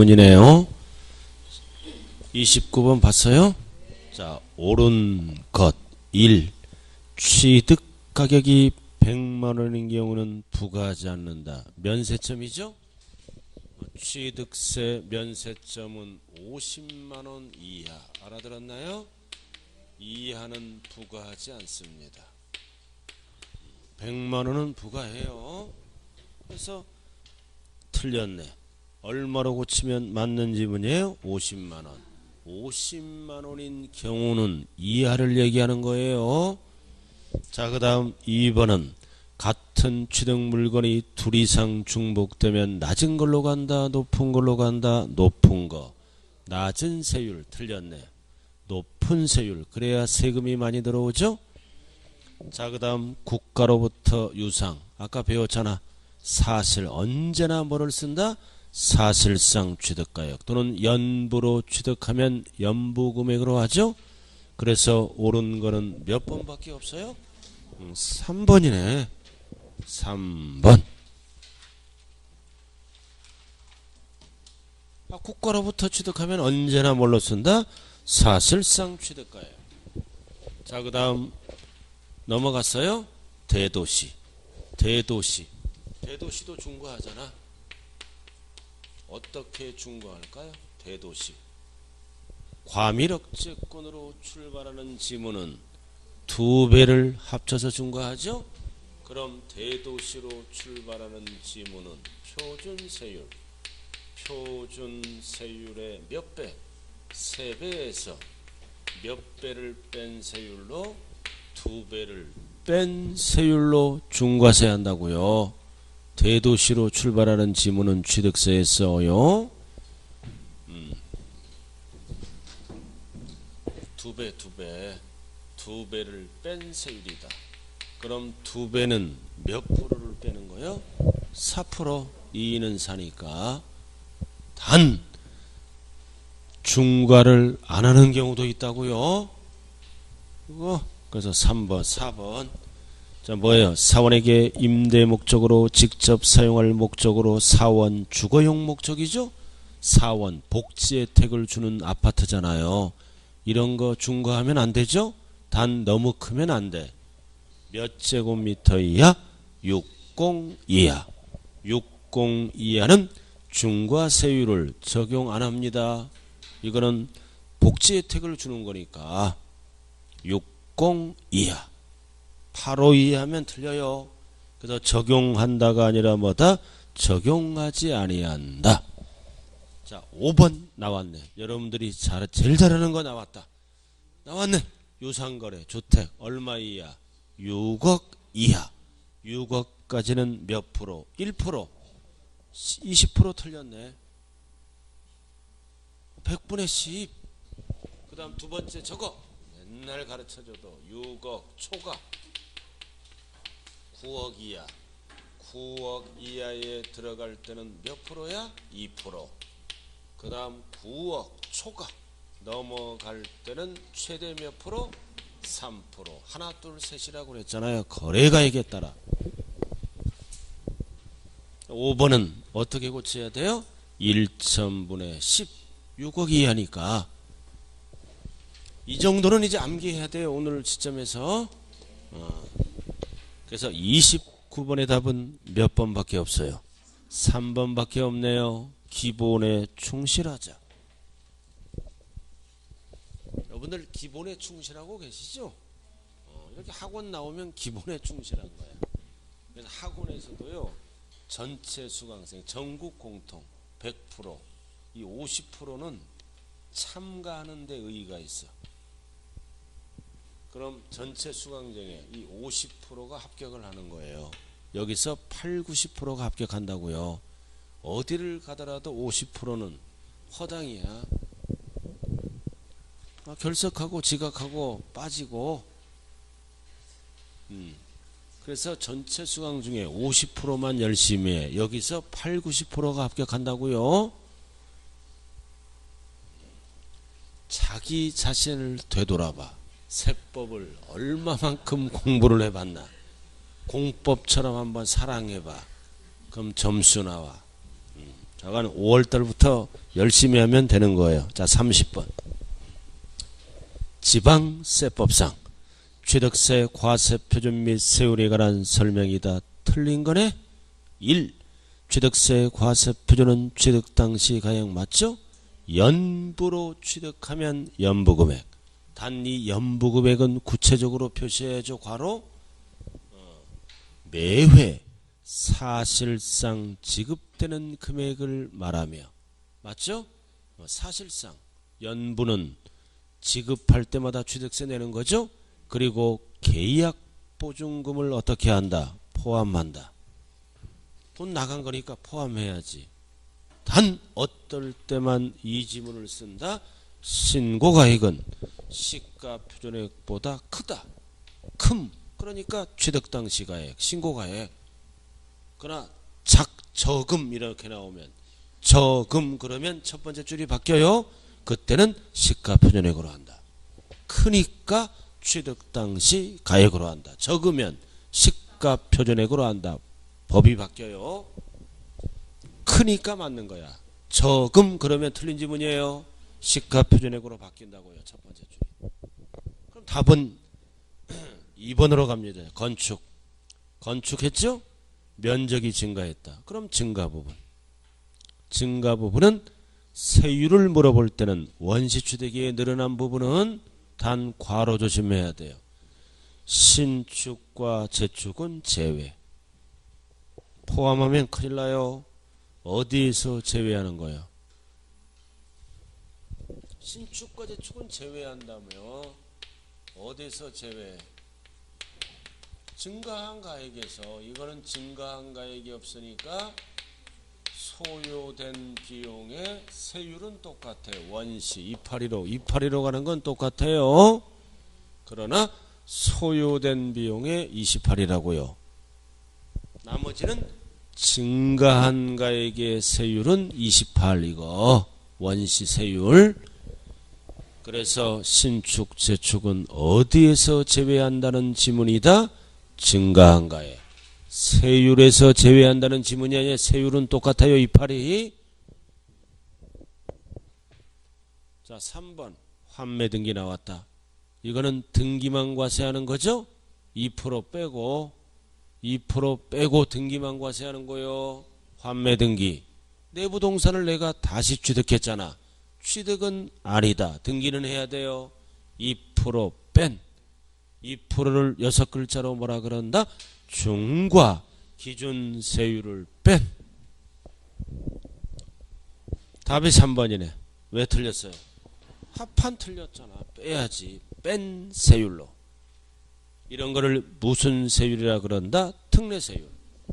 지문이네요. 29번 봤어요? 자, 옳은 것 1. 취득 가격이 100만원인 경우는 부과하지 않는다. 면세점이죠? 취득세 면세점은 50만원 이하. 알아들었나요? 이하는 부과하지 않습니다. 100만원은 부과해요. 그래서 틀렸네. 얼마로 고치면 맞는 지문이에요? 50만원. 50만원인 경우는 이하를 얘기하는 거예요. 자, 그 다음 2번은 같은 취득 물건이 둘 이상 중복되면 낮은 걸로 간다, 높은 걸로 간다. 높은 거. 낮은 세율. 틀렸네. 높은 세율. 그래야 세금이 많이 들어오죠. 자, 그 다음 국가로부터 유상. 아까 배웠잖아. 사실. 언제나 뭐를 쓴다? 사실상 취득가액 또는 연부로 취득하면 연부금액으로 하죠. 그래서 옳은 거는 몇 번밖에 없어요? 3번이네. 3번. 국가로부터 취득하면 언제나 뭘로 쓴다? 사실상 취득가액. 자, 그 다음 넘어갔어요? 대도시. 대도시도 중과하잖아. 어떻게 중과할까요? 대도시. 과밀억제권으로 출발하는 지문은 2배를 합쳐서 중과하죠? 그럼 대도시로 출발하는 지문은 표준세율의 몇 배? 3배에서 몇 배를 뺀 세율로? 2배를 뺀 세율로 중과세 한다고요. 대도시로 출발하는 지문은 취득세에 써요. 2배를 뺀 세율이다. 그럼 2배는 몇 프로를 빼는 거예요? 4%. 2는 4니까. 단 중과를 안 하는 경우도 있다고요. 그래서 3번, 4번. 자, 뭐예요? 사원에게 임대 목적으로 직접 사용할 목적으로 사원 주거용 목적이죠? 사원 복지 혜택을 주는 아파트잖아요. 이런 거 중과하면 안 되죠? 단 너무 크면 안 돼. 몇 제곱미터 이하? 60 이하. 60 이하는 중과세율을 적용 안 합니다. 이거는 복지 혜택을 주는 거니까 60 이하. 85 이하면 틀려요. 그래서 적용한다가 아니라 뭐다? 적용하지 아니한다. 자, 5번 나왔네. 여러분들이 제일 잘하는 거 나왔다. 나왔네. 유상거래 주택 얼마 이하? 6억 이하. 6억까지는 몇 프로? 1%. 20% 틀렸네. 100분의 10. 그 다음 두 번째 저거 맨날 가르쳐줘도 6억 초과 9억 이하. 9억 이하에 들어갈 때는 몇 프로야? 2%. 그 다음 9억 초과 넘어갈 때는 최대 몇 프로? 3%. 하나 둘 셋이라고 그랬잖아요. 거래가액에 따라. 5번은 어떻게 고쳐야 돼요? 1천분의 10. 6억 이하니까. 이 정도는 이제 암기해야 돼요. 오늘 시점에서. 그래서 29번의 답은 몇 번밖에 없어요? 3번밖에 없네요. 기본에 충실하자. 여러분들 기본에 충실하고 계시죠? 이렇게 학원 나오면 기본에 충실한 거야. 그래서 학원에서도요. 전체 수강생 전국 공통 100%. 이 50%는 참가하는 데 의의가 있어. 그럼 전체 수강 중에 이 50%가 합격을 하는 거예요. 여기서 8, 90%가 합격한다고요. 어디를 가더라도 50%는 허당이야. 결석하고 지각하고 빠지고. 그래서 전체 수강 중에 50%만 열심히 해. 여기서 8, 90%가 합격한다고요. 자기 자신을 되돌아봐. 세법을 얼마만큼 공부를 해봤나. 공법처럼 한번 사랑해봐. 그럼 점수 나와. 저건 5월달부터 열심히 하면 되는 거예요. 자, 30번. 지방세법상 취득세 과세 표준 및 세율에 관한 설명이다. 틀린 거네? 1. 취득세 과세 표준은 취득 당시 가액 맞죠? 연부로 취득하면 연부금액. 단 이 연부금액은 구체적으로 표시해줘. 괄호 매회 사실상 지급되는 금액을 말하며. 맞죠? 사실상 연부는 지급할 때마다 취득세 내는 거죠. 그리고 계약보증금을 어떻게 한다? 포함한다. 돈 나간 거니까 포함해야지. 단 어떨 때만 이 지문을 쓴다. 신고가액은 시가 표준액보다 크다. 그러니까 취득 당시 가액, 신고가액. 그러나 저금 이렇게 나오면 저금 그러면 첫 번째 줄이 바뀌어요. 그때는 시가 표준액으로 한다. 크니까 취득 당시 가액으로 한다. 적으면 시가 표준액으로 한다. 법이 바뀌어요. 크니까 맞는 거야. 저금 그러면 틀린 지문이에요. 시가 표준액으로 바뀐다고요. 첫 번째 줄이. 그럼 답은 2번으로 갑니다. 건축했죠? 면적이 증가했다. 그럼 증가 부분. 증가 부분은 세율을 물어볼 때는 원시 취득이 늘어난 부분은 단 괄호 조심해야 돼요. 신축과 재축은 제외. 포함하면 큰일 나요. 어디에서 제외하는 거예요? 신축과 재축은 제외한다며. 어디서 제외? 증가한 가액에서. 이거는 증가한 가액이 없으니까 소요된 비용의 세율은 똑같아요. 원시 282로 가는 건 똑같아요. 그러나 소요된 비용의 28이라고요. 나머지는 증가한 가액의 세율은 28 이거 원시 세율. 그래서 신축 재축은 어디에서 제외한다는 지문이다? 증가한 가액. 세율에서 제외한다는 지문이 아니라 세율은 똑같아요. 28이. 자, 3번 환매 등기 나왔다. 이거는 등기만 과세하는 거죠? 2% 빼고 등기만 과세하는 거요. 환매 등기. 내부 동산을 내가 다시 취득했잖아. 취득은 아니다. 등기는 해야 돼요. 2% 뺀. 2%를 6글자로 뭐라 그런다? 중과 기준 세율을 뺀. 답이 3번이네. 왜 틀렸어요? 합판 틀렸잖아. 빼야지. 뺀 세율로. 이런 거를 무슨 세율이라 그런다? 특례세율.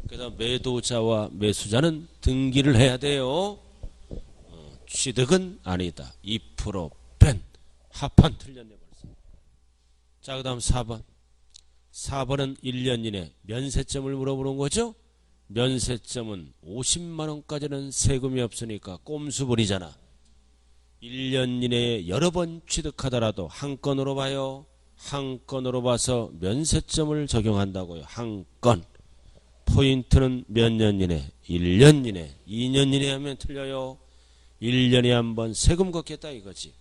그래서 매도자와 매수자는 등기를 해야 돼요. 취득은 아니다. 2% 뺀. 합판 틀렸네 벌써. 자, 그 다음 4번. 4번은 1년 이내 면세점을 물어보는 거죠. 면세점은 50만원까지는 세금이 없으니까 꼼수벌이잖아. 1년 이내에 여러 번 취득하더라도 한 건으로 봐요. 한 건으로 봐서 면세점을 적용한다고요. 한 건. 포인트는 몇 년 이내? 1년 이내. 2년 이내 하면 틀려요. 1년에 한 번 세금 걷겠다 이거지.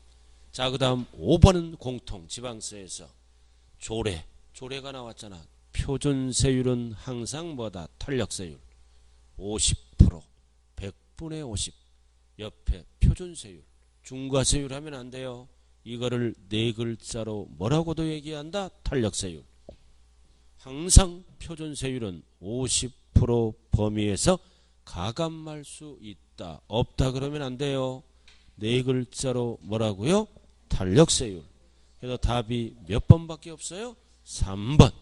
자, 그 다음 5번은 공통 지방세에서 조례가 나왔잖아. 표준세율은 항상 뭐다? 탄력세율 50% 100분의 50 옆에 표준세율 중과세율 하면 안 돼요. 이거를 네 글자로 뭐라고도 얘기한다? 탄력세율. 항상 표준세율은 50% 범위에서 가감할 수 있다. 없다 그러면 안 돼요. 네 글자로 뭐라고요? 탄력세율. 그래서 답이 몇 번밖에 없어요? 3번.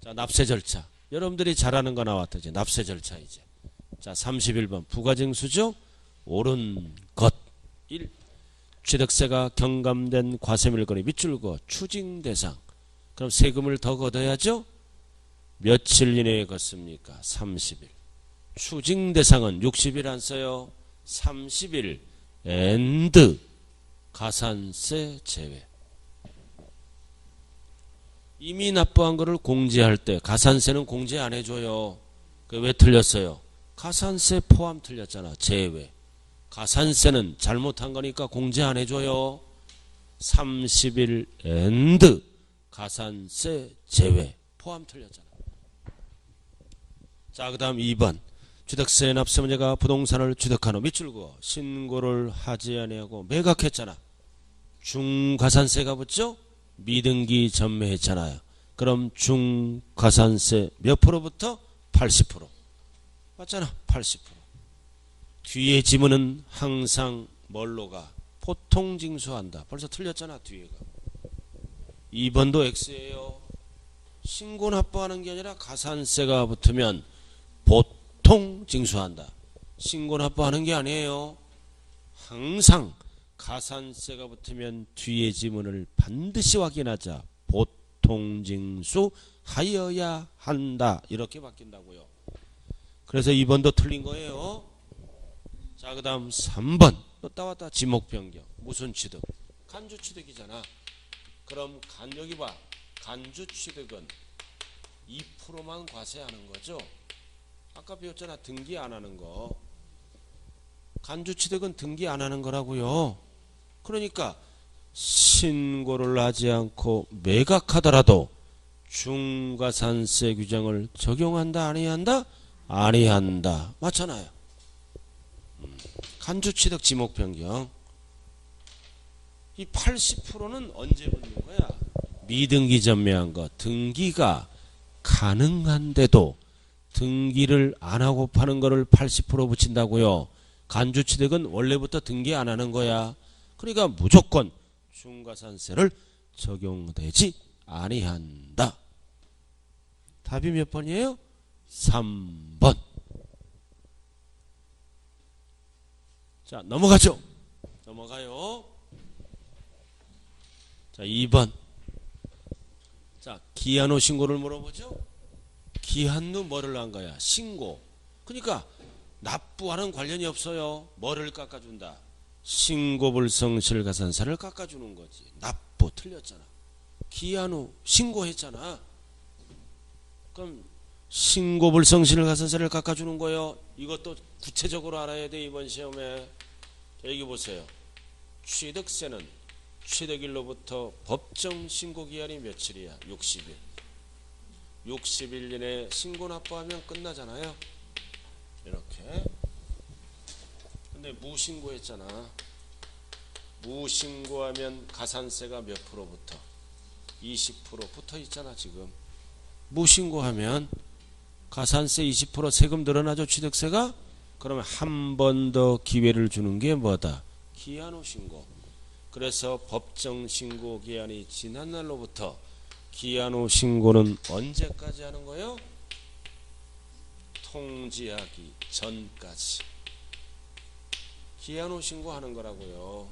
자, 납세 절차. 여러분들이 잘 아는 거 나왔다. 이제 납세 절차 이제. 자, 31번. 부가징수죠? 옳은 것. 1. 취득세가 경감된 과세물건이 밑줄거 추징 대상. 그럼 세금을 더 걷어야죠? 며칠 이내에 걷습니까? 30일. 추징 대상은 60일 안 써요. 30일 and 가산세 제외. 이미 납부한 거를 공제할 때 가산세는 공제 안 해줘요. 그 왜 틀렸어요? 가산세 포함 틀렸잖아. 제외. 가산세는 잘못한 거니까 공제 안 해줘요. 30일 엔드 가산세 제외 포함 틀렸잖아. 자, 그 다음 2번. 취득세 납세문제가 부동산을 취득한 후 밑줄 그어 신고를 하지 아니하고 매각했잖아. 중과산세가 붙죠? 미등기 전매했잖아요. 그럼 중과산세 몇 프로부터? 80%. 맞잖아. 80%. 뒤에 지문은 항상 뭘로 가? 보통 징수한다. 벌써 틀렸잖아. 뒤에가. 2번도 X예요. 신고 납부하는 게 아니라 가산세가 붙으면 보통 징수한다. 신고 납부하는 게 아니에요. 항상 가산세가 붙으면 뒤에 지문을 반드시 확인하자. 보통 징수하여야 한다. 이렇게 바뀐다고요. 그래서 2번도 틀린 거예요. 자, 그 다음 3번. 또 따왔다. 지목 변경. 무슨 취득? 간주 취득이잖아. 그럼 여기 봐. 간주 취득은 2%만 과세하는 거죠. 아까 배웠잖아. 등기 안 하는 거. 간주 취득은 등기 안 하는 거라고요. 그러니까 신고를 하지 않고 매각하더라도 중과산세 규정을 적용한다 아니한다? 아니한다. 맞잖아요. 간주 취득 지목 변경. 이 80%는 언제 붙는 거야? 미등기 전매한 거. 등기가 가능한데도 등기를 안 하고 파는 거를 80% 붙인다고요. 간주 취득은 원래부터 등기 안 하는 거야. 그러니까 무조건 중과산세를 적용되지 아니한다. 답이 몇 번이에요? 3번. 자, 넘어가죠. 넘어가요. 자, 2번. 자, 기한 후 신고를 물어보죠. 기한 후 뭐를 한 거야? 신고. 그러니까 납부와는 관련이 없어요. 뭐를 깎아준다? 신고불성실 가산세를 깎아주는 거지. 납부 틀렸잖아. 기한 후 신고했잖아. 그럼 신고불성실 가산세를 깎아주는 거예요. 이것도 구체적으로 알아야 돼. 이번 시험에. 여기 보세요. 취득세는 취득일로부터 법정 신고기한이 며칠이야? 60일. 60일 이내에 신고 납부하면 끝나잖아요. 이렇게. 근데 무신고했잖아. 무신고하면 가산세가 몇 프로부터? 20% 붙어 있잖아. 지금 무신고하면 가산세 20% 세금 늘어나죠. 취득세가. 그러면 한 번 더 기회를 주는 게 뭐다? 기한 후 신고. 그래서 법정 신고 기한이 지난 날로부터 기한 후 신고는 언제까지 하는 거예요? 통지하기 전까지. 기한 후 신고하는 거라고요.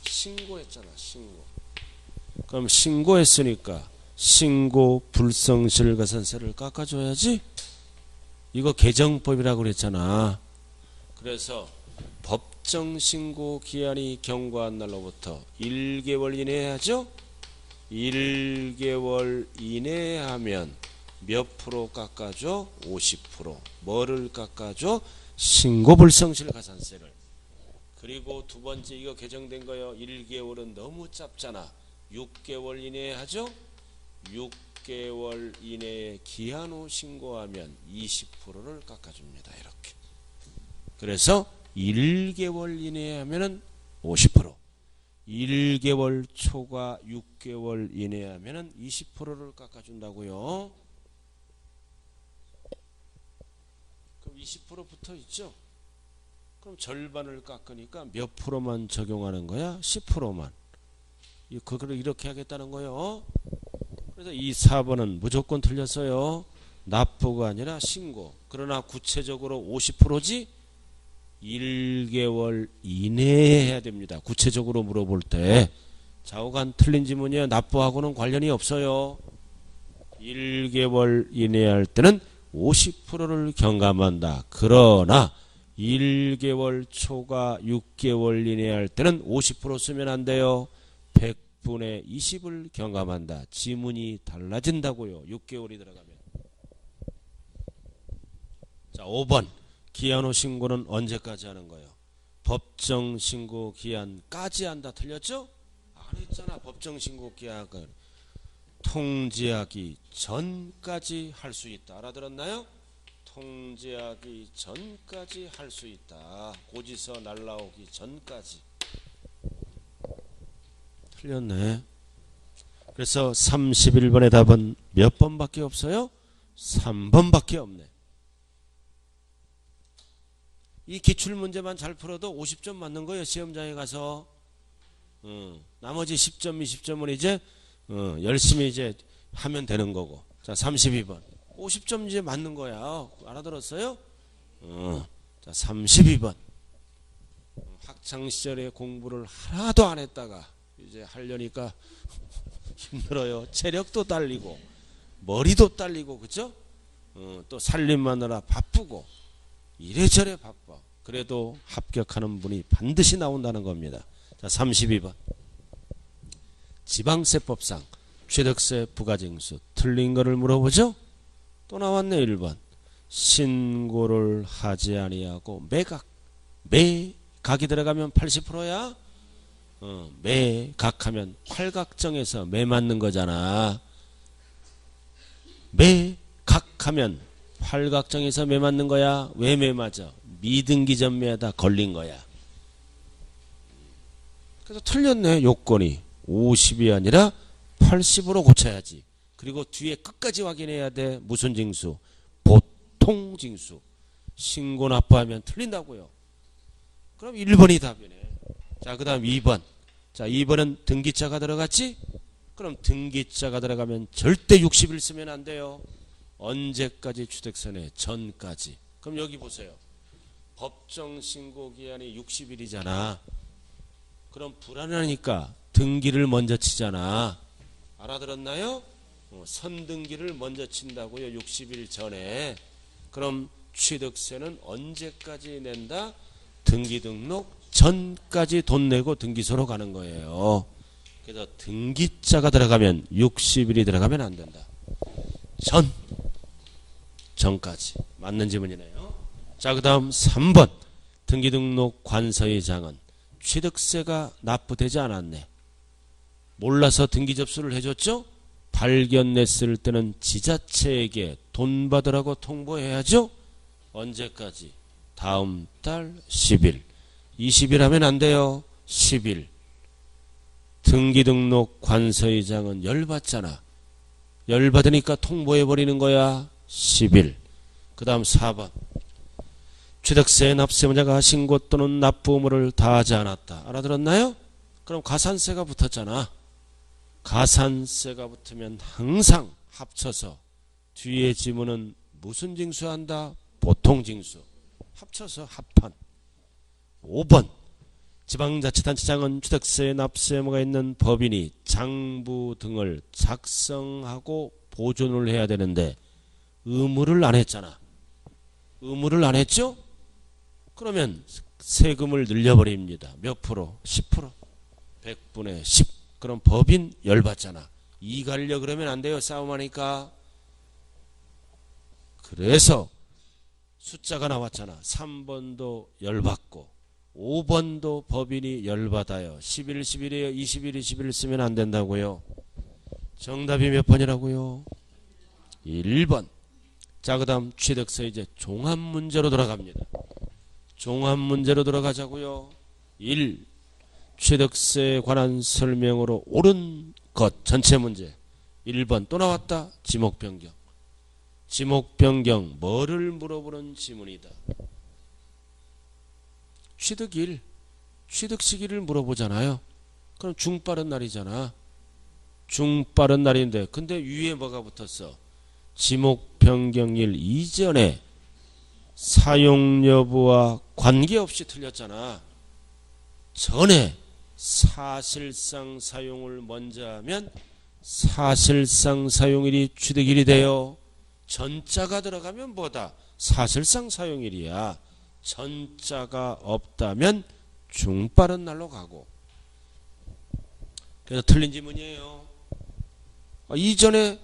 신고했잖아. 신고. 그럼 신고했으니까 신고 불성실 가산세를 깎아줘야지. 이거 개정법이라고 그랬잖아. 그래서 법정 신고 기한이 경과한 날로부터 1개월 이내에 하죠. 1개월 이내에 하면 몇 프로 깎아줘? 50%. 뭐를 깎아줘? 신고 불성실 가산세를. 그리고 두 번째 이거 개정된 거요. 1개월은 너무 짧잖아. 6개월 이내에 하죠. 6개월 이내에 기한 후 신고하면 20%를 깎아줍니다. 이렇게. 그래서 1개월 이내에 하면은 50%. 1개월 초과 6개월 이내에 하면은 20%를 깎아준다고요. 그럼 20% 붙어 있죠. 그럼 절반을 깎으니까 몇 프로만 적용하는 거야? 10%만. 그걸 이렇게 하겠다는 거예요. 그래서 이 4번은 무조건 틀렸어요. 납부가 아니라 신고. 그러나 구체적으로 50%지 1개월 이내에 해야 됩니다. 구체적으로 물어볼 때. 좌우간 틀린 지문이야. 납부하고는 관련이 없어요. 1개월 이내에 할 때는 50%를 경감한다. 그러나 1개월 초과 6개월 이내에 할 때는 50% 쓰면 안 돼요. 100분의 20을 경감한다. 지문이 달라진다고요. 6개월이 들어가면. 자, 5번. 기한 후 신고는 언제까지 하는 거예요? 법정 신고 기한까지 한다. 틀렸죠? 안 했잖아. 법정 신고 기한은 통지하기 전까지 할 수 있다. 알아들었나요? 통지하기 전까지 할 수 있다. 고지서 날라오기 전까지. 틀렸네. 그래서 31번의 답은 몇 번밖에 없어요? 3번밖에 없네. 이 기출문제만 잘 풀어도 50점 맞는 거예요. 시험장에 가서. 나머지 10점, 20점은 이제 열심히 이제 하면 되는 거고. 자, 32번. 50점 이제 맞는 거야. 알아들었어요? 자, 32번. 학창시절에 공부를 하나도 안 했다가 이제 하려니까 힘들어요. 체력도 딸리고 머리도 딸리고 그죠? 또 살림하느라 바쁘고 이래저래 바빠. 그래도 합격하는 분이 반드시 나온다는 겁니다. 자, 32번. 지방세법상 취득세 부가징수 틀린 거를 물어보죠. 또 나왔네. 1번. 신고를 하지 아니하고 매각이 들어가면 80%야. 매각하면 팔각정에서 매 맞는 거잖아. 매각하면 팔각정에서 매 맞는 거야. 왜 매 맞아? 미등기전매하다 걸린 거야. 그래서 틀렸네. 요건이 50이 아니라 80으로 고쳐야지. 그리고 뒤에 끝까지 확인해야 돼. 무슨 징수? 보통 징수. 신고 납부하면 틀린다고요. 그럼 1번이 답이네. 자, 그 다음 2번. 자, 2번은 등기자가 들어갔지? 그럼 등기자가 들어가면 절대 60일 쓰면 안 돼요. 언제까지 취득세 내? 전까지. 그럼 여기 보세요. 법정 신고 기한이 60일이잖아. 그럼 불안하니까 등기를 먼저 치잖아. 알아들었나요? 선등기를 먼저 친다고요. 60일 전에. 그럼 취득세는 언제까지 낸다? 등기 등록 전까지 돈 내고 등기소로 가는 거예요. 그래서 등기자가 들어가면 60일이 들어가면 안 된다. 전까지. 맞는 지문이네요. 자, 그 다음 3번. 등기 등록 관서의장은 취득세가 납부되지 않았네. 몰라서 등기 접수를 해줬죠? 발견냈을 때는 지자체에게 돈 받으라고 통보해야죠? 언제까지? 다음 달 10일. 20일 하면 안 돼요. 10일. 등기 등록 관서의장은 열받잖아. 열받으니까 통보해버리는 거야. 10일. 그 다음 4번. 취득세 납세자가 신고 또는 납부 의무를 다하지 않았다. 알아들었나요? 그럼 가산세가 붙었잖아. 가산세가 붙으면 항상 합쳐서 뒤에 지문은 무슨 징수한다? 보통징수. 합쳐서 합한. 5번. 지방자치단체장은 취득세 납세 의무가 있는 법인이 장부 등을 작성하고 보존을 해야 되는데 의무를 안 했잖아. 의무를 안 했죠? 그러면 세금을 늘려버립니다. 몇 프로? 10%. 100분의 10. 그럼 법인 열받잖아. 이 가려 그러면 안 돼요. 싸움하니까. 그래서 숫자가 나왔잖아. 3번도 열받고 5번도 법인이 열받아요. 11, 11이에요. 21, 21 쓰면 안 된다고요. 정답이 몇 번이라고요? 1번. 자, 그 다음 취득세 이제 종합문제로 돌아갑니다. 종합문제로 들어가자고요. 1. 취득세에 관한 설명으로 옳은 것 전체 문제. 1번 또 나왔다. 지목 변경. 지목 변경 뭐를 물어보는 지문이다. 취득일, 취득 시기를 물어보잖아요. 그럼 중빠른 날이잖아. 중빠른 날인데 근데 위에 뭐가 붙었어? 지목 변경일 이전에 사용 여부와 관계없이 틀렸잖아. 전에 사실상 사용을 먼저 하면 사실상 사용일이 취득일이 돼요. 전자가 들어가면 뭐다? 사실상 사용일이야. 전자가 없다면 중빠른 날로 가고. 그래서 틀린 지문이에요. 이전에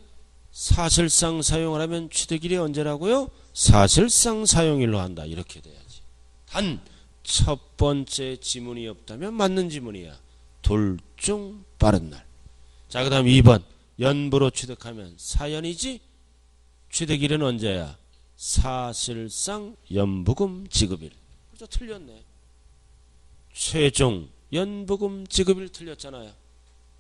사실상 사용을 하면 취득일이 언제라고요? 사실상 사용일로 한다. 이렇게 돼야지. 단 첫 번째 지문이 없다면 맞는 지문이야. 둘 중 빠른 날. 자, 그 다음 2번. 연부로 취득하면 사연이지? 취득일은 언제야? 사실상 연부금 지급일. 그래서 틀렸네. 최종 연부금 지급일 틀렸잖아요.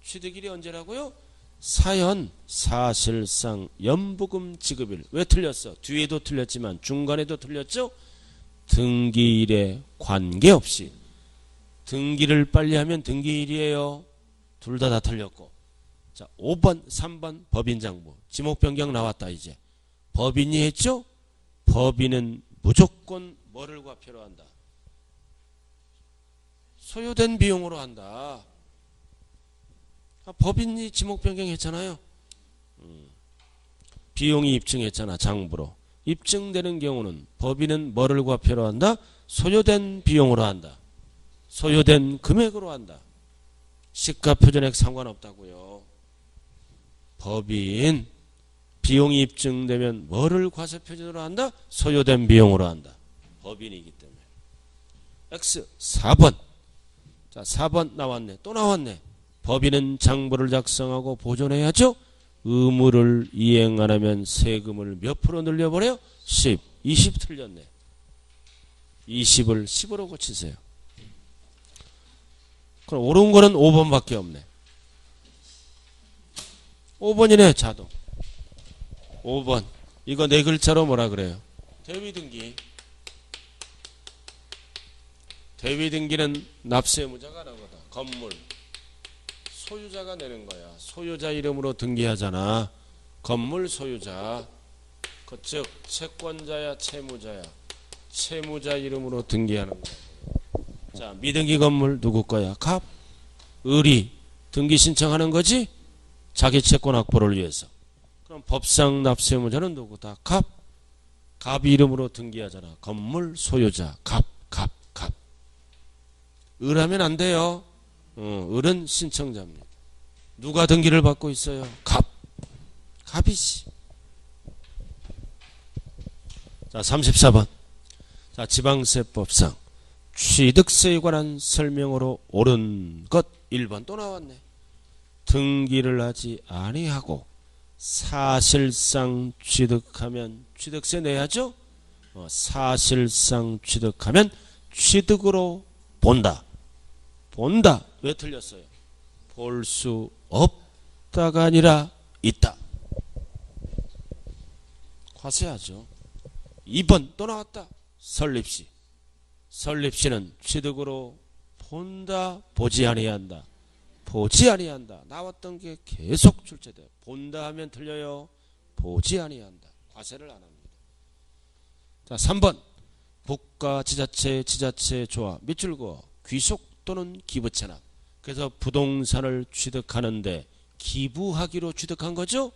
취득일이 언제라고요? 사연 사실상 연부금 지급일. 왜 틀렸어? 뒤에도 틀렸지만 중간에도 틀렸죠? 등기일에 관계없이. 등기를 빨리 하면 등기일이에요. 둘 다 틀렸고. 자, 5번 3번 법인장부. 지목 변경 나왔다. 이제 법인이 했죠? 법인은 무조건 뭐를 과표로 한다? 소요된 비용으로 한다. 법인이 지목 변경했잖아요. 비용이 입증했잖아. 장부로. 입증되는 경우는 법인은 뭐를 과표로 한다? 소요된 비용으로 한다. 소요된 금액으로 한다. 시가표준액 상관없다고요. 법인 비용이 입증되면 뭐를 과세표준으로 한다? 소요된 비용으로 한다. 법인이기 때문에. X 4번. 자, 4번 나왔네. 또 나왔네. 법인은 장부를 작성하고 보존해야죠. 의무를 이행 안 하면 세금을 몇 프로 늘려버려? 10. 20 틀렸네. 20을 10으로 고치세요. 그럼 옳은 거는 5번밖에 없네. 5번이네. 자동. 5번. 이거 네 글자로 뭐라 그래요? 대위등기. 대위등기는 납세의무자가 나거든. 건물. 소유자가 내는 거야. 소유자 이름으로 등기하잖아. 건물 소유자. 즉 채권자야 채무자야. 채무자 이름으로 등기하는 거야. 자, 미등기 건물 누구 거야? 갑. 을이 등기 신청하는 거지? 자기 채권 확보를 위해서. 그럼 법상 납세의무자는 누구다? 갑. 갑 이름으로 등기하잖아. 건물 소유자. 갑. 을하면 안 돼요. 을은 신청자입니다. 누가 등기를 받고 있어요? 갑. 갑이씨. 자, 34번. 자, 지방세법상 취득세에 관한 설명으로 옳은 것 1번 또 나왔네. 등기를 하지 아니하고 사실상 취득하면 취득세 내야죠. 사실상 취득하면 취득으로 본다. 본다. 왜 틀렸어요? 볼 수 없다가 아니라 있다. 과세하죠. 2번 또 나왔다. 설립시. 설립시는 취득으로 본다, 보지 아니한다. 보지 아니한다. 나왔던 게 계속 출제돼요. 본다 하면 틀려요. 보지 아니한다. 과세를 안 합니다. 자, 3번. 국가, 지자체, 지자체 조합, 밑줄 그어 귀속 또는 기부채납. 그래서 부동산을 취득하는데 기부하기로 취득한 거죠.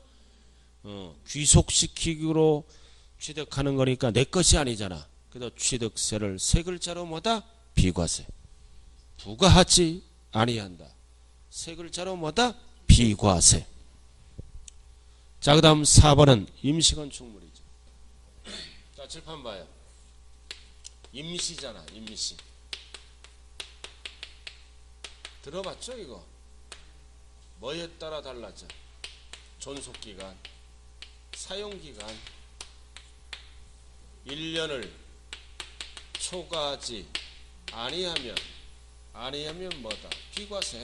귀속시키기로 취득하는 거니까 내 것이 아니잖아. 그래서 취득세를 세 글자로 뭐다? 비과세. 부과하지 아니한다. 세 글자로 뭐다? 비과세. 자, 그 다음 4번은 임시건축물이죠. 자, 칠판 봐요. 임시잖아. 임시. 들어봤죠 이거? 뭐에 따라 달라져? 존속기간, 사용기간. 1년을 초과하지 아니하면 뭐다? 비과세.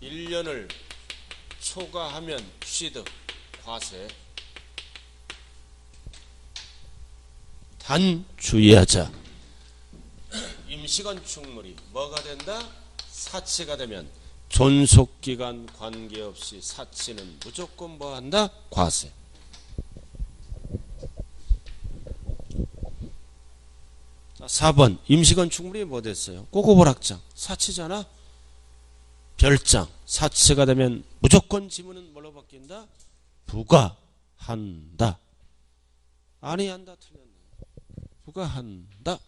1년을 초과하면 취득, 과세. 단 주의하자. 임시건축물이 뭐가 된다? 사치가 되면 존속기간 관계없이 사치는 무조건 뭐한다? 과세. 자, 4번 임시건축물이 뭐 됐어요? 꼬고보락장 사치잖아. 별장 사치가 되면 무조건 지문은 뭘로 바뀐다? 부과한다. 아니한다. 틀렸네. 부과한다.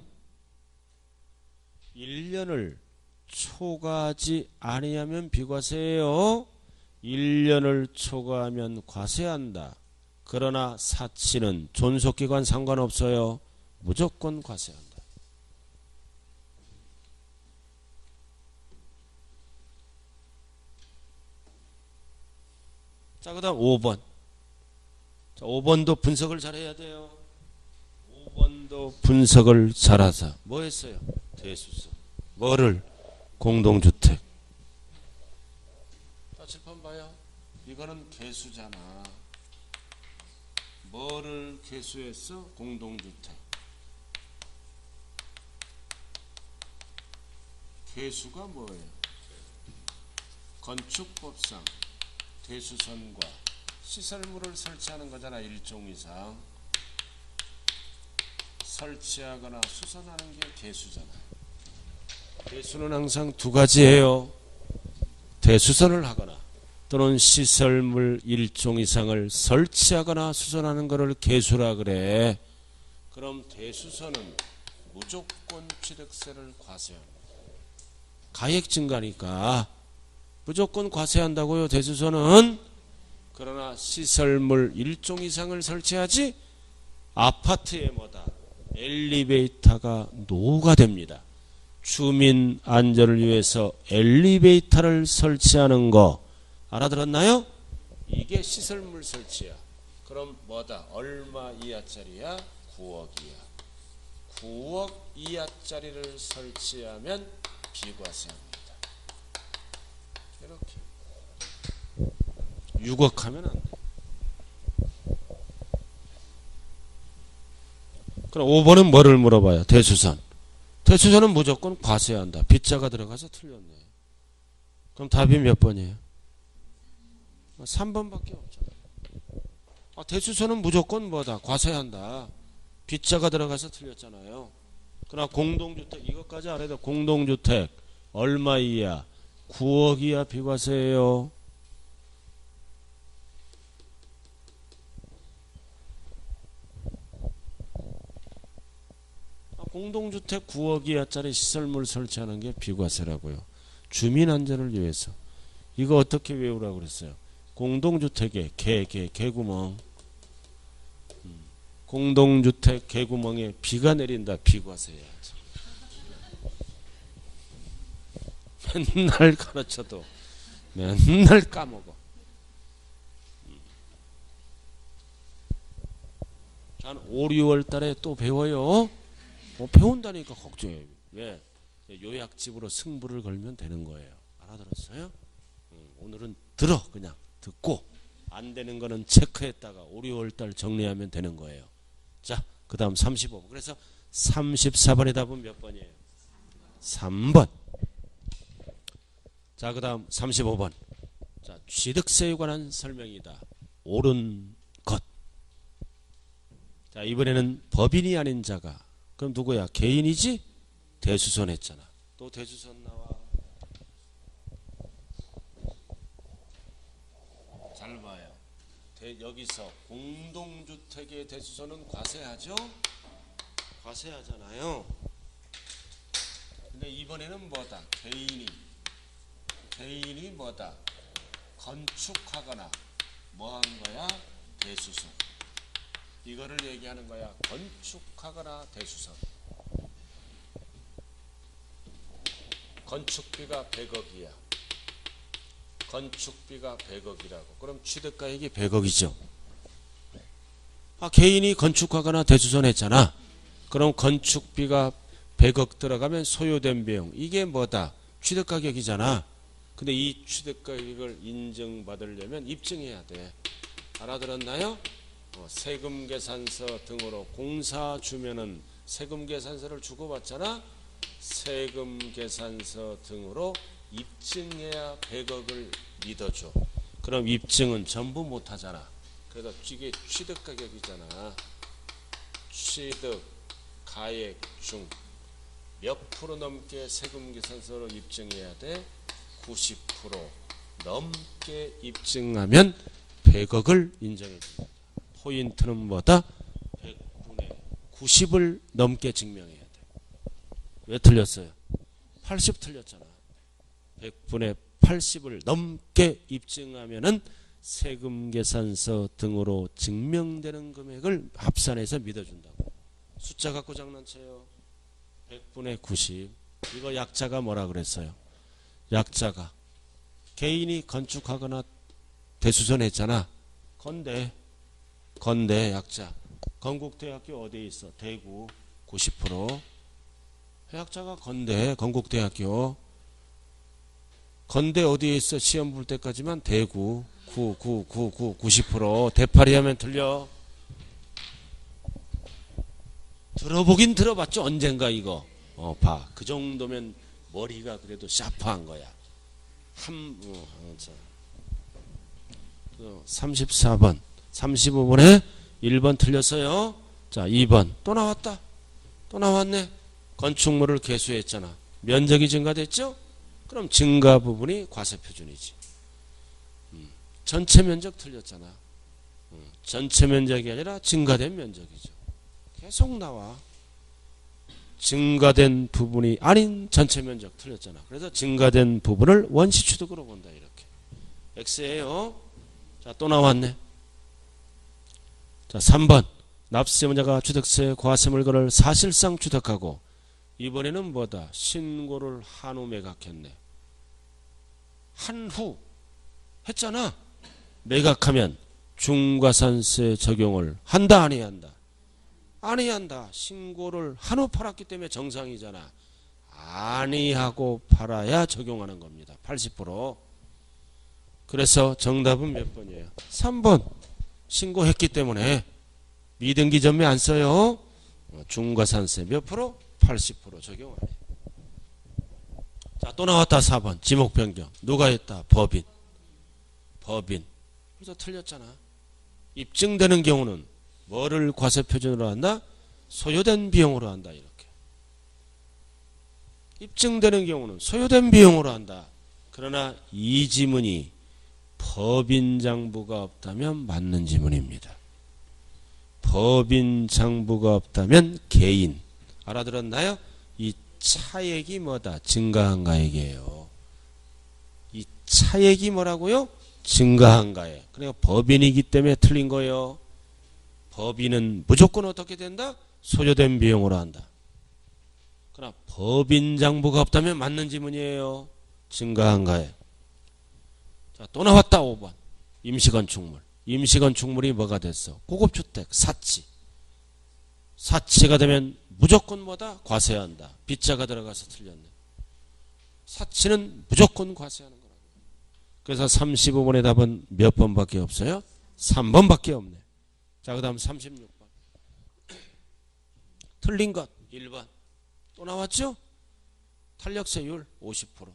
1년을 초과하지 아니하면 비과세예요. 1년을 초과하면 과세한다. 그러나 사치는 존속기간 상관없어요. 무조건 과세한다. 자, 그 다음 5번. 자, 5번도 분석을 잘해야 돼요. 5번도 분석을 잘하자. 뭐 했어요? 대수서. 뭐를? 공동주택. 자, 칠판 봐요. 이거는 개수잖아. 뭐를 개수했어? 공동주택. 개수가 뭐예요? 건축법상 대수선과 시설물을 설치하는 거잖아. 1종 이상 설치하거나 수선하는 게 개수잖아. 개수는 항상 두 가지예요. 대수선을 하거나 또는 시설물 1종 이상을 설치하거나 수선하는 것을 개수라 그래. 그럼 대수선은 무조건 취득세를 과세합니다. 가액 증가니까 무조건 과세한다고요. 대수선은. 그러나 시설물 1종 이상을 설치하지 아파트에 뭐다? 엘리베이터가 노후가 됩니다. 주민 안전을 위해서 엘리베이터를 설치하는 거 알아들었나요? 이게 시설물 설치야. 그럼 뭐다? 얼마 이하짜리야? 9억 이하. 9억 이하짜리를 설치하면 비과세합니다. 이렇게 6억 하면 안 돼. 그럼 5번은 뭐를 물어봐요? 대수선. 대수선은 무조건 과세한다. 빗자가 들어가서 틀렸네. 그럼 답이 몇 번이에요? 3번밖에 없잖아. 대수선은 무조건 뭐다? 과세한다. 빗자가 들어가서 틀렸잖아요. 그러나 공동주택 이것까지 알아야 돼. 공동주택 얼마 이하? 9억 이하 비과세예요. 공동주택 9억 이하짜리 시설물 설치하는 게 비과세라고요. 주민 안전을 위해서. 이거 어떻게 외우라고 그랬어요? 공동주택의 개구멍. 공동주택 개구멍에 비가 내린다. 비과세해야지. 맨날 가르쳐도 맨날 까먹어. 한 5, 6월 달에 또 배워요. 배운다니까 걱정해. 왜? 요약집으로 승부를 걸면 되는 거예요. 알아들었어요? 오늘은 들어. 그냥 듣고 안 되는 거는 체크했다가 5, 6월 달 정리하면 되는 거예요. 자, 그 다음 35번. 그래서 34번의 답은 몇 번이에요? 3번. 자, 그 다음 35번. 자, 취득세에 관한 설명이다. 옳은 것. 자, 이번에는 법인이 아닌 자가. 그럼 누구야? 개인이지? 대수선 했잖아. 또 대수선 나와. 잘 봐요. 여기서 공동주택의 대수선은 과세하죠? 과세하잖아요. 근데 이번에는 뭐다? 개인이 뭐다? 건축하거나 뭐 한 거야? 대수선. 이거를 얘기하는 거야. 건축하거나 대수선. 건축비가 100억이야. 건축비가 100억이라고. 그럼 취득가액이 100억이죠. 개인이 건축하거나 대수선 했잖아. 그럼 건축비가 100억 들어가면 소요된 비용. 이게 뭐다? 취득가격이잖아. 근데 이 취득가격을 인정받으려면 입증해야 돼. 알아들었나요? 세금계산서 등으로 공사 주면은 세금계산서를 주고받잖아. 세금계산서 등으로 입증해야 100억을 믿어줘. 그럼 입증은 전부 못하잖아. 그래서 이게 취득가격이잖아. 취득가액 중 몇 프로 넘게 세금계산서로 입증해야 돼? 90% 넘게 입증하면 100억을 인정해 줍니다. 포인트는 뭐다? 100분의 90을 넘게 증명해야 돼. 왜 틀렸어요? 80 틀렸잖아. 100분의 80을 넘게 입증하면은 세금계산서 등으로 증명되는 금액을 합산해서 믿어준다고. 숫자 갖고 장난쳐요. 100분의 90. 이거 약자가 뭐라 그랬어요? 약자가 개인이 건축하거나 대수선 했잖아. 건대 약자. 건국대학교 어디에 있어? 대구 90%. 약자가 건국대학교. 건대 어디에 있어? 시험 볼 때까지만 대구 90%. 대파리 하면 틀려. 들어보긴 들어봤죠. 언젠가 이거. 봐. 그 정도면 머리가 그래도 샤프한 거야. 34번. 35번에 1번 틀렸어요. 자, 2번. 또 나왔다. 또 나왔네. 건축물을 개수했잖아. 면적이 증가됐죠? 그럼 증가 부분이 과세표준이지. 전체 면적 틀렸잖아. 전체 면적이 아니라 증가된 면적이죠. 계속 나와. 증가된 부분이 아닌 전체 면적 틀렸잖아. 그래서 증가된 부분을 원시취득으로 본다. 이렇게. X예요. 자, 또 나왔네. 자, 3번. 납세자가 취득세 과세물 거를 사실상 취득하고 이번에는 뭐다? 신고를 한 후 매각했네. 한 후 했잖아. 매각하면 중과산세 적용을 한다 안 해야 한다? 안 해야 한다. 신고를 한 후 팔았기 때문에 정상이잖아. 아니하고 팔아야 적용하는 겁니다. 80%. 그래서 정답은 몇 번이에요? 3번. 신고했기 때문에 미등기 전매 안 써요. 중과산세 몇 프로? 80% 적용하네. 자, 또 나왔다. 4번. 지목 변경. 누가 했다? 법인. 그래서 틀렸잖아. 입증되는 경우는 뭐를 과세표준으로 한다? 소요된 비용으로 한다. 이렇게. 입증되는 경우는 소요된 비용으로 한다. 그러나 이 지문이 법인 장부가 없다면 맞는 지문입니다. 법인 장부가 없다면 개인. 알아들었나요? 이 차액이 뭐다? 증가한 가액이에요. 이 차액이 뭐라고요? 증가한 가액. 그러니까 법인이기 때문에 틀린 거예요. 법인은 무조건 어떻게 된다? 소요된 비용으로 한다. 그러나 법인 장부가 없다면 맞는 지문이에요. 증가한 가액. 자, 또 나왔다. 5번. 임시건축물. 임시건축물이 뭐가 됐어? 고급주택, 사치. 사치가 되면 무조건 뭐다? 과세한다. 빗자가 들어가서 틀렸네. 사치는 무조건 과세하는 거라고. 그래서 35번의 답은 몇 번밖에 없어요? 3번밖에 없네. 자, 그 다음 36번. 틀린 것 1번. 또 나왔죠? 탄력세율 50%.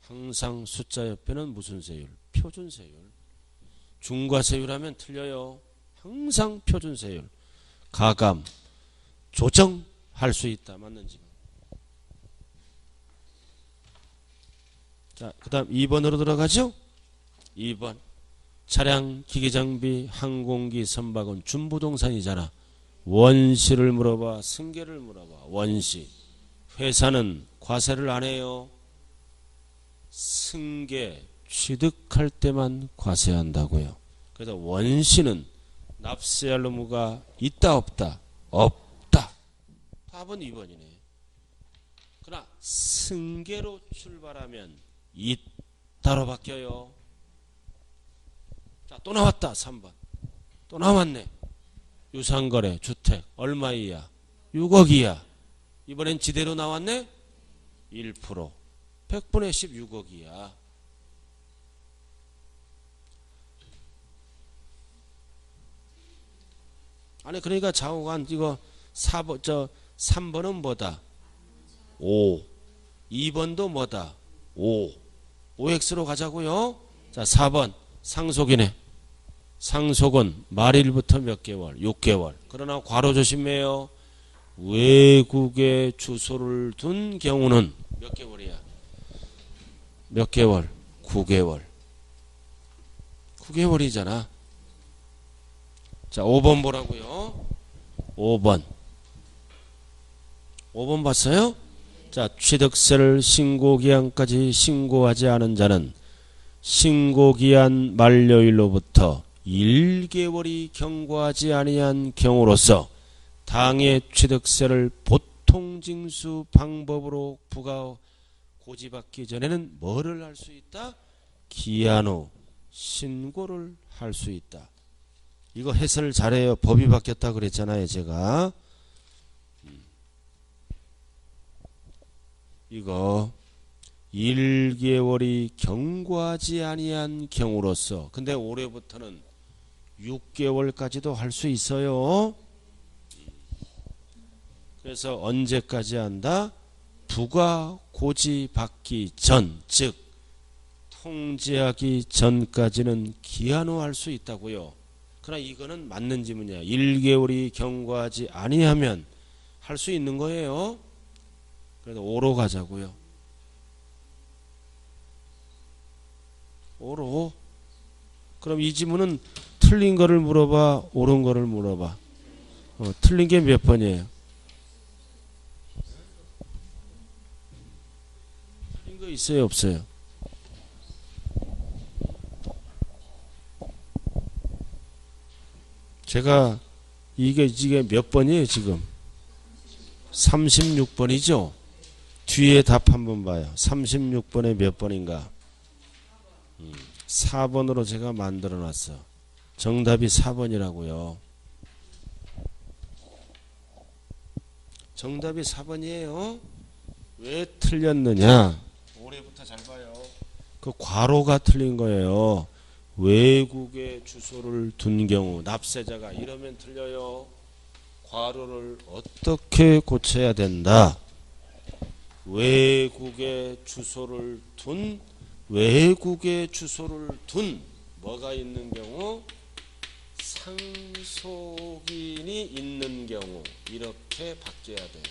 항상 숫자 옆에는 무슨 세율? 표준세율. 중과세율 하면 틀려요. 항상 표준세율. 가감, 조정할 수 있다. 맞는지. 자, 그 다음 2번으로 들어가죠? 2번. 차량, 기기장비, 항공기, 선박은 준부동산이잖아. 원시를 물어봐, 승계를 물어봐. 원시. 회사는 과세를 안 해요. 승계, 취득할 때만 과세한다고요. 그래서 원시는 납세할 의무가 있다 없다? 없다. 답은 2번이네. 그러나 승계로 출발하면 있다로 바뀌어요. 자, 또 나왔다. 3번. 또 나왔네. 유상거래 주택 얼마 이하? 6억 이하. 이번엔 지대로 나왔네. 1%. 100분의 10 6억 이하. 아니 그러니까 좌우간 이거 4번 3번은 뭐다? 5. 2번도 뭐다? 5. 5x로 가자고요. 자, 4번 상속이네. 상속은 말일부터 몇 개월? 6개월. 그러나 괄호 조심해요. 외국에 주소를 둔 경우는 몇 개월이야? 몇 개월? 9개월. 9개월이잖아. 자, 5번 보라고요. 5번. 5번 봤어요? 자, 취득세를 신고기한까지 신고하지 않은 자는 신고기한 만료일로부터 1개월이 경과하지 아니한 경우로서 당해 취득세를 보통징수 방법으로 부과 고지받기 전에는 뭐를 할 수 있다? 기한 후 신고를 할 수 있다. 이거 해설 잘해요. 법이 바뀌었다 그랬잖아요, 제가. 이거 1개월이 경과하지 아니한 경우로서, 근데 올해부터는 6개월까지도 할 수 있어요. 그래서 언제까지 한다? 부과 고지받기 전, 즉 통지하기 전까지는 기한 후 할 수 있다고요. 그러나 이거는 맞는 지문이야. 1개월이 경과하지 아니하면 할 수 있는 거예요. 그래서 오로 가자고요. 오로. 그럼 이 지문은 틀린 거를 물어봐, 옳은 거를 물어봐. 틀린 게 몇 번이에요? 틀린 거 있어요, 없어요? 제가 이게 몇 번이에요, 지금? 36번이죠? 뒤에 답 한번 봐요. 36번에 몇 번인가? 4번으로 제가 만들어 놨어. 정답이 4번이라고요. 정답이 4번이에요. 왜 틀렸느냐? 올해부터 잘 봐요. 그 괄호가 틀린 거예요. 외국에 주소를 둔 경우 납세자가 이러면 틀려요. 괄호를 어떻게 고쳐야 된다? 외국에 주소를 둔, 외국에 주소를 둔 뭐가 있는 경우? 상속인이 있는 경우 이렇게 바뀌어야 돼요.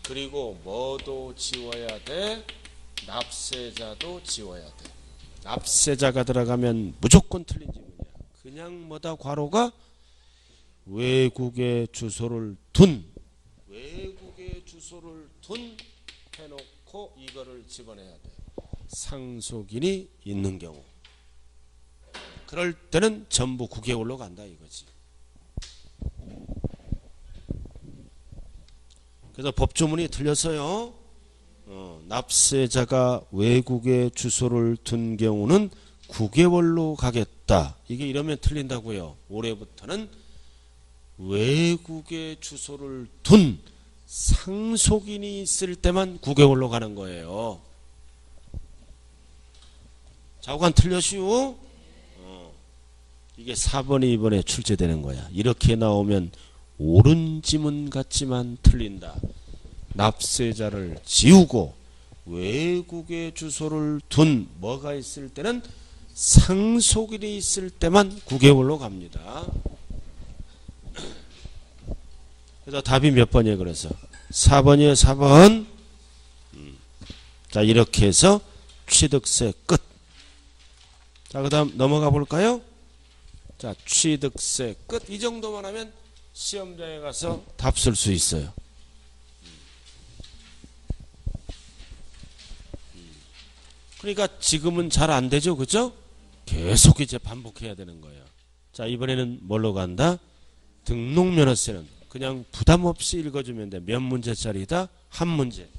그리고 뭐도 지워야 돼? 납세자도 지워야 돼. 납세자가 들어가면 무조건 틀린 지문이야. 그냥 뭐다 괄호가 외국에 주소를 둔, 외국에 주소를 둔 해놓고 이거를 집어내야 돼. 상속인이 있는 경우. 그럴 때는 전부 9개월로 간다 이거지. 그래서 법조문이 틀렸어요. 납세자가 외국에 주소를 둔 경우는 9개월로 가겠다. 이게 이러면 틀린다고요. 올해부터는 외국에 주소를 둔 상속인이 있을 때만 9개월로 가는 거예요. 좌우간 틀렸슈? 이게 4번이 이번에 출제되는 거야. 이렇게 나오면 옳은 지문 같지만 틀린다. 납세자를 지우고 외국에 주소를 둔 뭐가 있을 때는 상속인이 있을 때만 9개월로 갑니다. 그래서 답이 몇 번이에요? 그래서 4번이에요. 4번. 자, 이렇게 해서 취득세 끝. 자, 그 다음 넘어가 볼까요? 자, 취득세 끝. 이 정도만 하면 시험장에 가서 답 쓸 수 있어요. 그러니까 지금은 잘 안 되죠, 그죠? 계속 이제 반복해야 되는 거예요. 자, 이번에는 뭘로 간다? 등록면허세는 그냥 부담 없이 읽어주면 돼. 몇 문제짜리다? 한 문제.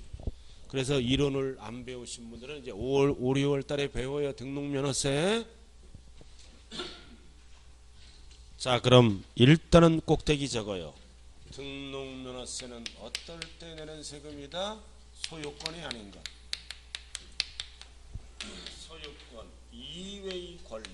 그래서 이론을 안 배우신 분들은 이제 5, 6월 달에 배워요. 등록면허세. 자, 그럼 일단은 꼭대기 적어요. 등록면허세는 어떨 때 내는 세금이다? 소유권이 아닌 것. 소유권 이외의 권리.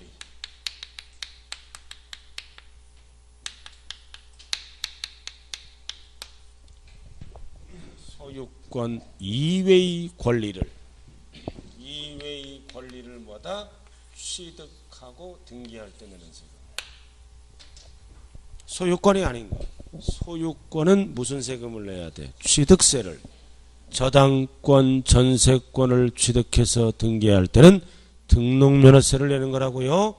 소유권 이외의 권리를 뭐다? 취득하고 등기할 때 내는 세금. 소유권이 아닌 것. 소유권은 무슨 세금을 내야 돼? 취득세를. 저당권, 전세권을 취득해서 등기할 때는 등록면허세를 내는 거라고요.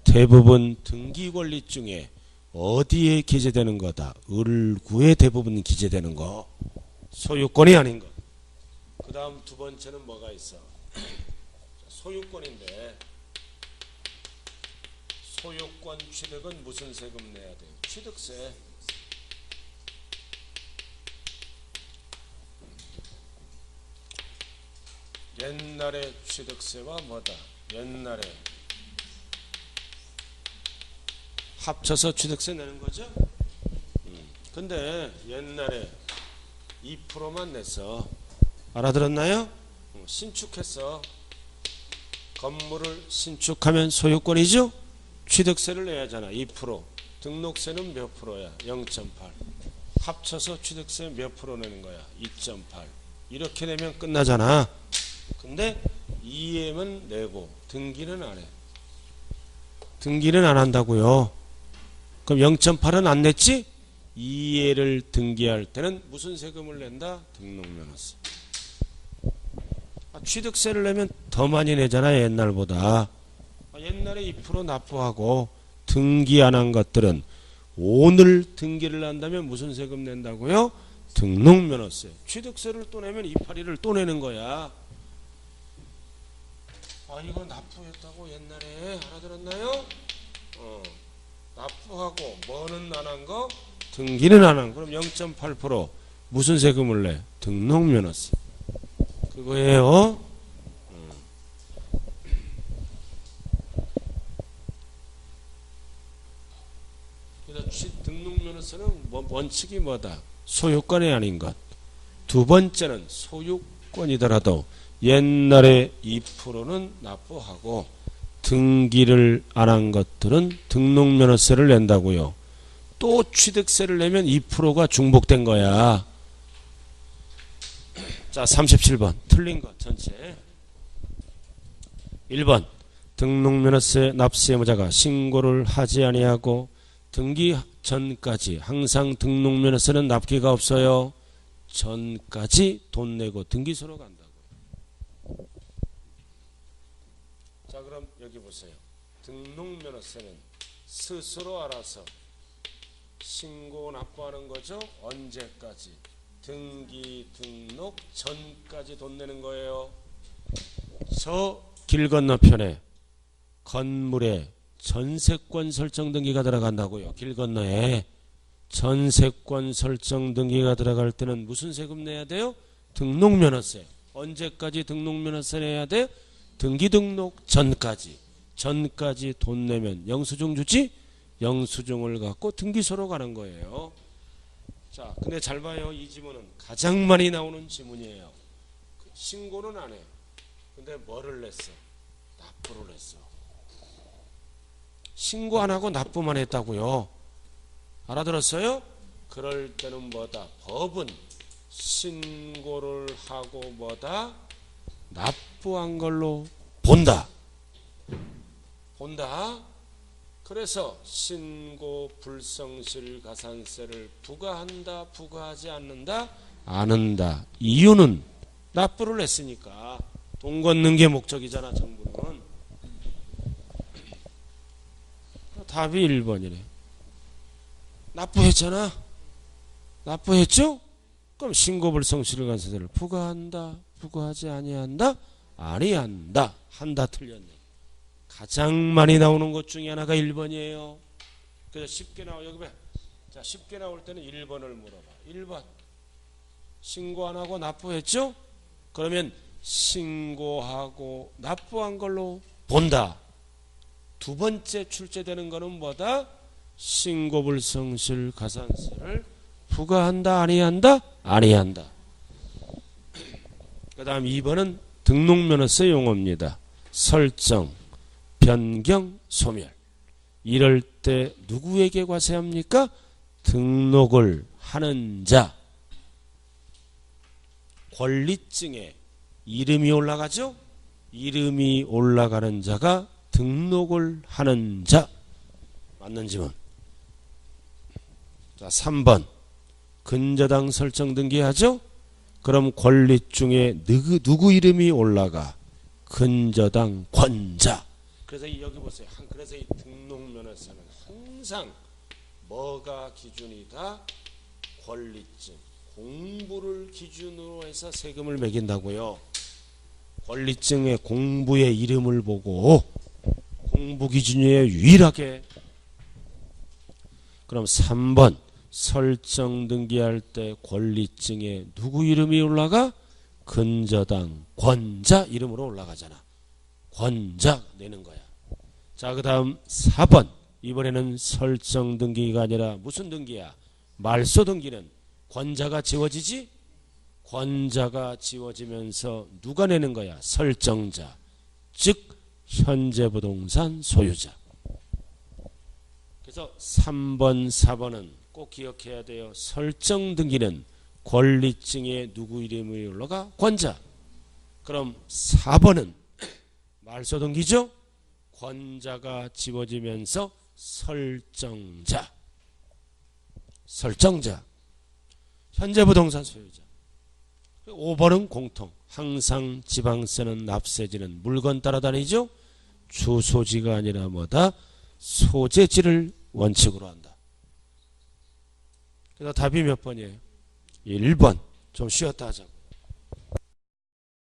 대부분 등기권리 중에 어디에 기재되는 거다? 을구에 대부분 기재되는 거. 소유권이 아닌 것. 그 다음 두 번째는 뭐가 있어? 소유권인데 소유권 취득은 무슨 세금 내야 돼요? 취득세. 옛날에 취득세와 뭐다? 옛날에 합쳐서 취득세 내는 거죠? 근데 옛날에 2%만 냈어. 알아들었나요? 신축했어. 건물을 신축하면 소유권이죠? 취득세를 내야 하잖아. 2%. 등록세는 몇 프로야? 0.8. 합쳐서 취득세 몇 프로 내는 거야? 2.8. 이렇게 내면 끝나잖아. 근데 EM은 내고 등기는 안 해. 등기는 안 한다고요. 그럼 0.8은 안 냈지? EA를 등기할 때는 무슨 세금을 낸다? 등록면허세. 취득세를 내면 더 많이 내잖아, 옛날보다. 옛날에 2% 납부하고 등기 안 한 것들은 오늘 등기를 한다면 무슨 세금 낸다고요? 등록면허세. 취득세를 또 내면 282를 또 내는 거야. 이거 납부했다고 옛날에. 알아들었나요? 납부하고 뭐는 안 한 거? 등기는 안 한 거. 그럼 0.8% 무슨 세금을 내? 등록면허세. 그거예요. 그래서 등록면허세는 원칙이 뭐다? 소유권이 아닌 것. 두 번째는 소유권이더라도 옛날에 2%는 납부하고 등기를 안 한 것들은 등록면허세를 낸다고요. 또 취득세를 내면 2%가 중복된 거야. 자, 37번 틀린 것 전체. 1번 등록면허세 납세의무자가 신고를 하지 아니하고 등기 전까지 항상 등록면허세는 납기가 없어요. 전까지 돈 내고 등기소로 간다고요. 자, 그럼 여기 보세요. 등록면허세는 스스로 알아서 신고 납부하는 거죠. 언제까지? 등기 등록 전까지 돈 내는 거예요. 저 길 건너편에 건물에 전세권 설정 등기가 들어간다고요. 길 건너에 전세권 설정 등기가 들어갈 때는 무슨 세금 내야 돼요? 등록면허세. 언제까지 등록면허세 내야 돼? 등기 등록 전까지. 전까지 돈 내면 영수증 주지? 영수증을 갖고 등기소로 가는 거예요. 자, 근데 잘 봐요. 이 지문은 가장 많이 나오는 지문이에요. 신고는 안 해. 근데 뭐를 냈어? 납부를 했어. 신고 안 하고 납부만 했다고요. 알아들었어요? 그럴 때는 뭐다? 법은 신고를 하고 뭐다? 납부한 걸로 본다. 본다. 그래서 신고 불성실 가산세를 부과한다, 부과하지 않는다? 안 한다. 이유는 납부를 했으니까. 돈 걷는 게 목적이잖아, 정부는. 답이 1번이래. 납부했잖아. 납부했죠? 그럼 신고 불성실 가산세를 부과한다, 부과하지 아니한다? 아니한다. 한다 틀렸네. 가장 많이 나오는 것 중에 하나가 1번이에요. 그래서 쉽게 여기 봐. 자, 쉽게 나올 때는 1번을 물어봐. 1번. 신고 안 하고 납부했죠? 그러면 신고하고 납부한 걸로 본다. 두 번째 출제되는 거는 뭐다? 신고 불성실 가산세를 부과한다, 아니한다? 아니한다. 그 다음 2번은 등록면허세 용어입니다. 설정, 변경, 소멸. 이럴 때 누구에게 과세합니까? 등록을 하는 자. 권리증에 이름이 올라가죠? 이름이 올라가는 자가 등록을 하는 자. 맞는 지문. 자, 3번. 근저당 설정 등기하죠? 그럼 권리증에 누구 이름이 올라가? 근저당 권자. 그래서 여기 보세요. 그래서 이 등록면허세는 항상 뭐가 기준이다? 권리증, 공부를 기준으로 해서 세금을 매긴다고요. 권리증의 공부의 이름을 보고 공부 기준에 유일하게. 그럼 3번 설정 등기할 때 권리증에 누구 이름이 올라가? 근저당 권자 이름으로 올라가잖아. 권자 내는 거야. 자, 그 다음 4번. 이번에는 설정 등기가 아니라 무슨 등기야? 말소 등기는 권자가 지워지지? 권자가 지워지면서 누가 내는 거야? 설정자. 즉 현재 부동산 소유자. 그래서 3번, 4번은 꼭 기억해야 돼요. 설정 등기는 권리증에 누구 이름이 올라가? 권자. 그럼 4번은 말소 등기죠? 권자가 지워지면서 설정자. 설정자. 현재 부동산 소유자. 5번은 공통. 항상 지방세는 납세지는 물건 따라다니죠? 주소지가 아니라 뭐다? 소재지를 원칙으로 한다. 그래서 답이 몇 번이에요? 1번. 좀 쉬었다 하자고.